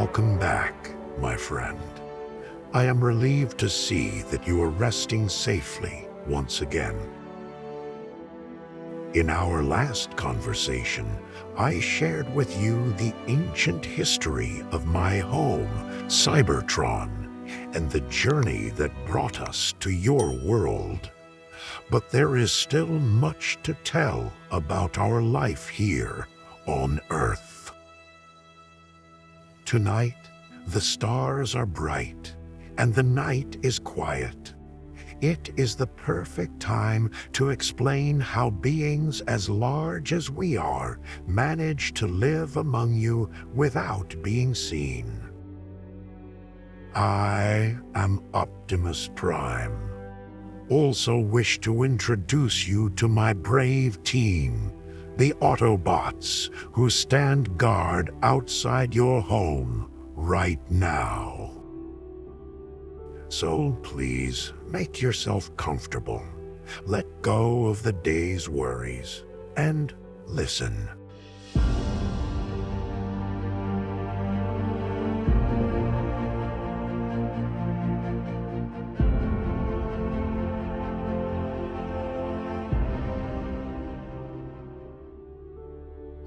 Welcome back, my friend. I am relieved to see that you are resting safely once again. In our last conversation, I shared with you the ancient history of my home, Cybertron, and the journey that brought us to your world. But there is still much to tell about our life here on Earth. Tonight, the stars are bright, and the night is quiet. It is the perfect time to explain how beings as large as we are manage to live among you without being seen. I am Optimus Prime. Also wish to introduce you to my brave team, the Autobots, who stand guard outside your home right now. So please, make yourself comfortable. Let go of the day's worries and listen.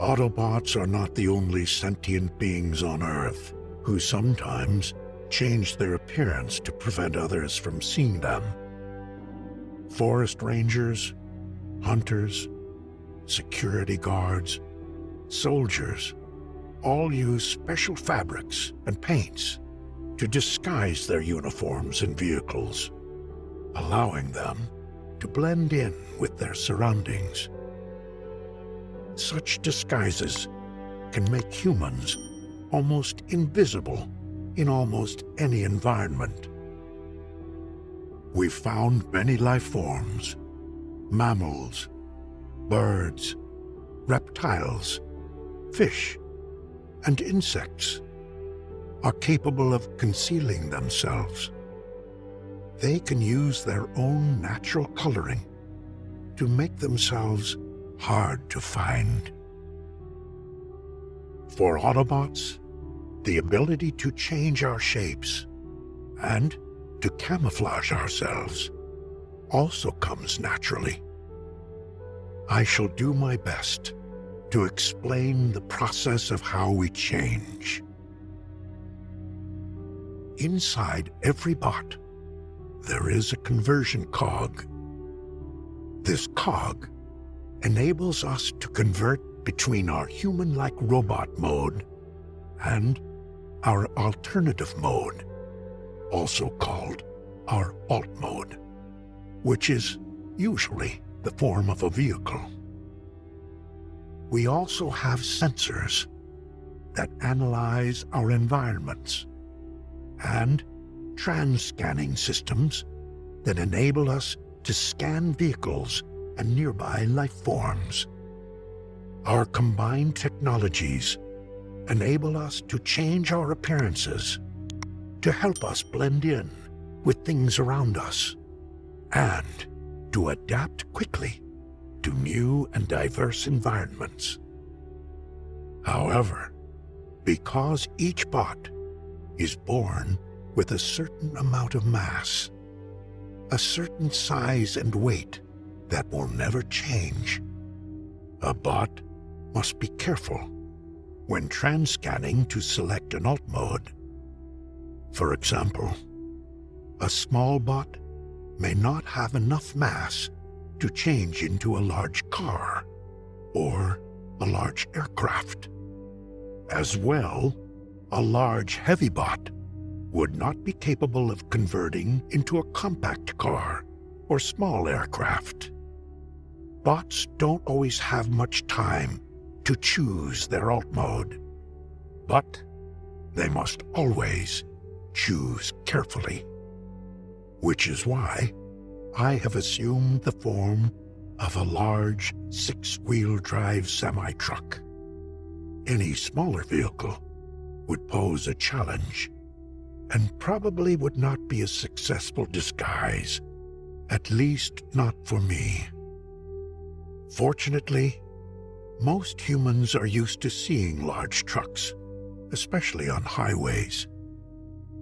Autobots are not the only sentient beings on Earth who sometimes change their appearance to prevent others from seeing them. Forest rangers, hunters, security guards, soldiers all use special fabrics and paints to disguise their uniforms and vehicles, allowing them to blend in with their surroundings. Such disguises can make humans almost invisible in almost any environment. We've found many life forms, mammals, birds, reptiles, fish, and insects are capable of concealing themselves. They can use their own natural coloring to make themselves hard to find. For Autobots, the ability to change our shapes and to camouflage ourselves also comes naturally. I shall do my best to explain the process of how we change. Inside every bot, there is a conversion cog. This cog enables us to convert between our human-like robot mode and our alternative mode, also called our alt mode, which is usually the form of a vehicle. We also have sensors that analyze our environments and trans-scanning systems that enable us to scan vehicles and nearby life forms. Our combined technologies enable us to change our appearances, to help us blend in with things around us, and to adapt quickly to new and diverse environments. However, because each bot is born with a certain amount of mass, a certain size and weight that will never change, a bot must be careful when trans-scanning to select an alt mode. For example, a small bot may not have enough mass to change into a large car or a large aircraft. As well, a large heavy bot would not be capable of converting into a compact car or small aircraft. Bots don't always have much time to choose their alt mode, but they must always choose carefully. Which is why I have assumed the form of a large 6-wheel drive semi-truck. Any smaller vehicle would pose a challenge and probably would not be a successful disguise, at least not for me. Fortunately, most humans are used to seeing large trucks, especially on highways.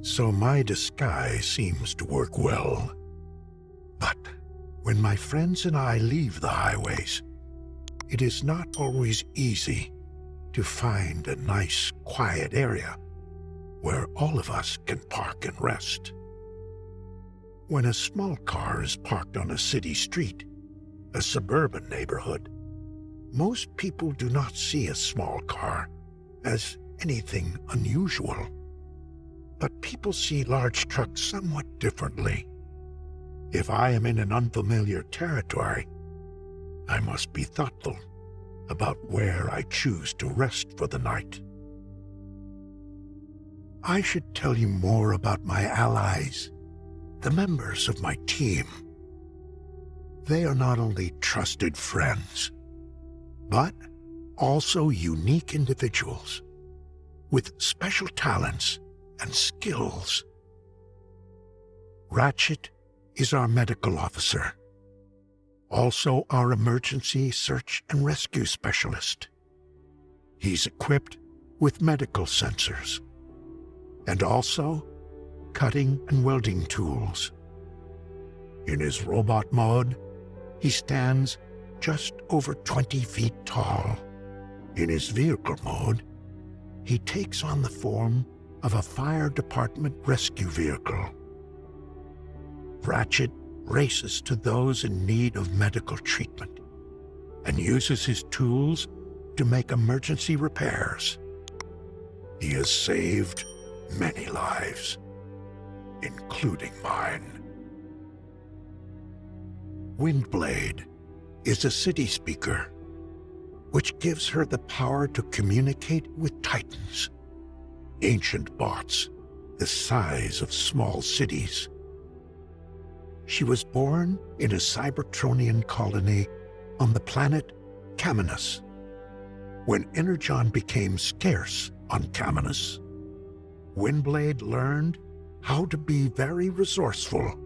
So my disguise seems to work well. But when my friends and I leave the highways, it is not always easy to find a nice, quiet area where all of us can park and rest. When a small car is parked on a city street, a suburban neighborhood, most people do not see a small car as anything unusual. But people see large trucks somewhat differently. If I am in an unfamiliar territory, I must be thoughtful about where I choose to rest for the night. I should tell you more about my allies, the members of my team. They are not only trusted friends, but also unique individuals with special talents and skills. Ratchet is our medical officer, also our emergency search and rescue specialist. He's equipped with medical sensors and also cutting and welding tools. In his robot mode, he stands just over 20 feet tall. In his vehicle mode, he takes on the form of a fire department rescue vehicle. Ratchet races to those in need of medical treatment and uses his tools to make emergency repairs. He has saved many lives, including mine. Windblade is a city speaker, which gives her the power to communicate with titans, ancient bots the size of small cities. She was born in a Cybertronian colony on the planet Caminus. When energon became scarce on Caminus, Windblade learned how to be very resourceful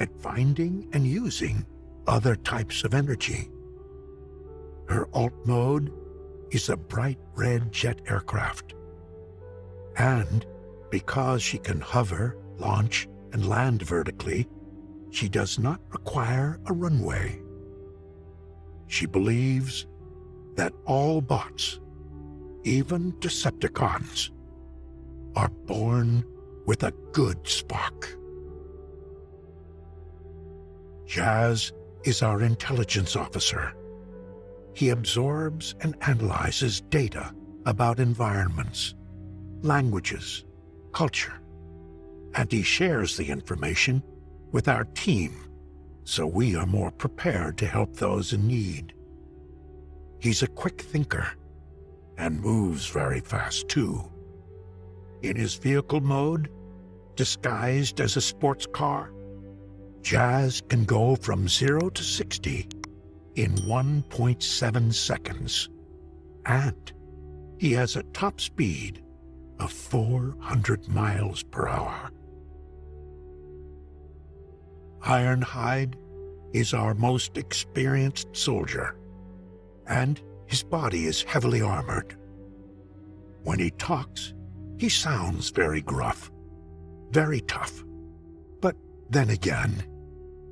at finding and using other types of energy. Her alt mode is a bright red jet aircraft. And because she can hover, launch, and land vertically, she does not require a runway. She believes that all bots, even Decepticons, are born with a good spark. Jazz is our intelligence officer. He absorbs and analyzes data about environments, languages, culture, and he shares the information with our team so we are more prepared to help those in need. He's a quick thinker and moves very fast too. In his vehicle mode, disguised as a sports car, Jazz can go from 0 to 60 in 1.7 seconds, and he has a top speed of 400 miles per hour. Ironhide is our most experienced soldier, and his body is heavily armored. When he talks, he sounds very gruff, very tough. But then again,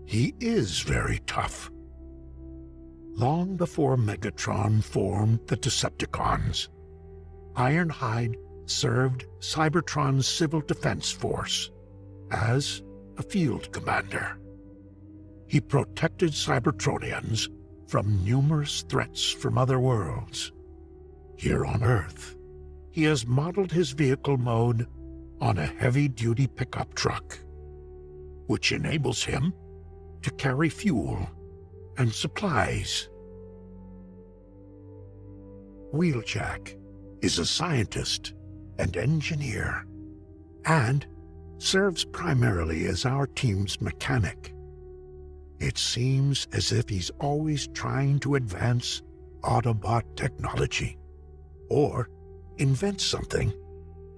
he is very tough. Long before Megatron formed the Decepticons, Ironhide served Cybertron's Civil Defense Force as a field commander. He protected Cybertronians from numerous threats from other worlds. Here on Earth, he has modeled his vehicle mode on a heavy-duty pickup truck, which enables him to carry fuel and supplies. Wheeljack is a scientist and engineer, and serves primarily as our team's mechanic. It seems as if he's always trying to advance Autobot technology, or invent something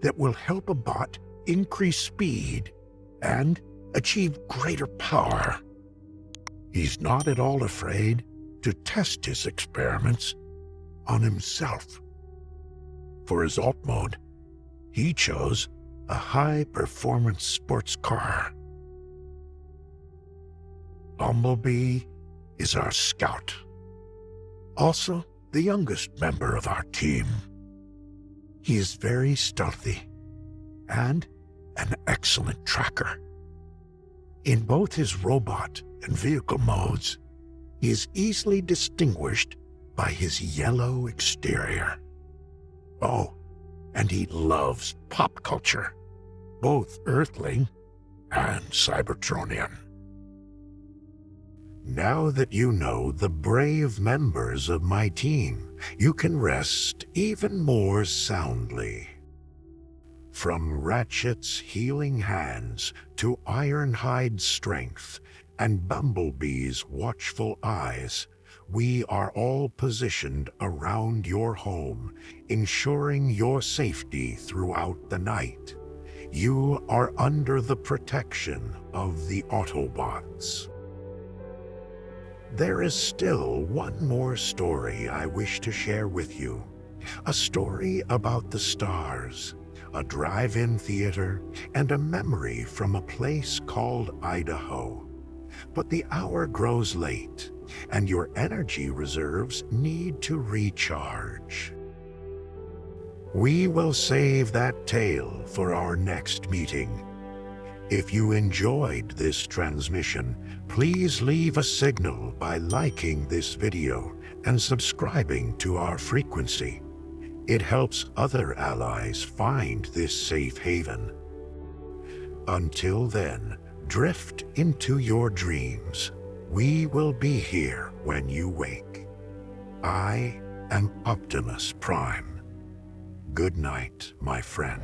that will help a bot increase speed and achieve greater power. He's not at all afraid to test his experiments on himself. For his alt mode, He chose a high-performance sports car. Bumblebee is our scout. Also, the youngest member of our team. He is very stealthy and an excellent tracker. In both his robot and vehicle modes, he is easily distinguished by his yellow exterior. Oh, and he loves pop culture, both Earthling and Cybertronian. Now that you know the brave members of my team, you can rest even more soundly. From Ratchet's healing hands to Ironhide's strength and Bumblebee's watchful eyes, we are all positioned around your home, ensuring your safety throughout the night. You are under the protection of the Autobots. There is still one more story I wish to share with you. A story about the stars, a drive-in theater, and a memory from a place called Idaho. But the hour grows late, and your energy reserves need to recharge. We will save that tale for our next meeting. If you enjoyed this transmission, please leave a signal by liking this video and subscribing to our frequency. It helps other allies find this safe haven. Until then, drift into your dreams. We will be here when you wake. I am Optimus Prime. Good night, my friend.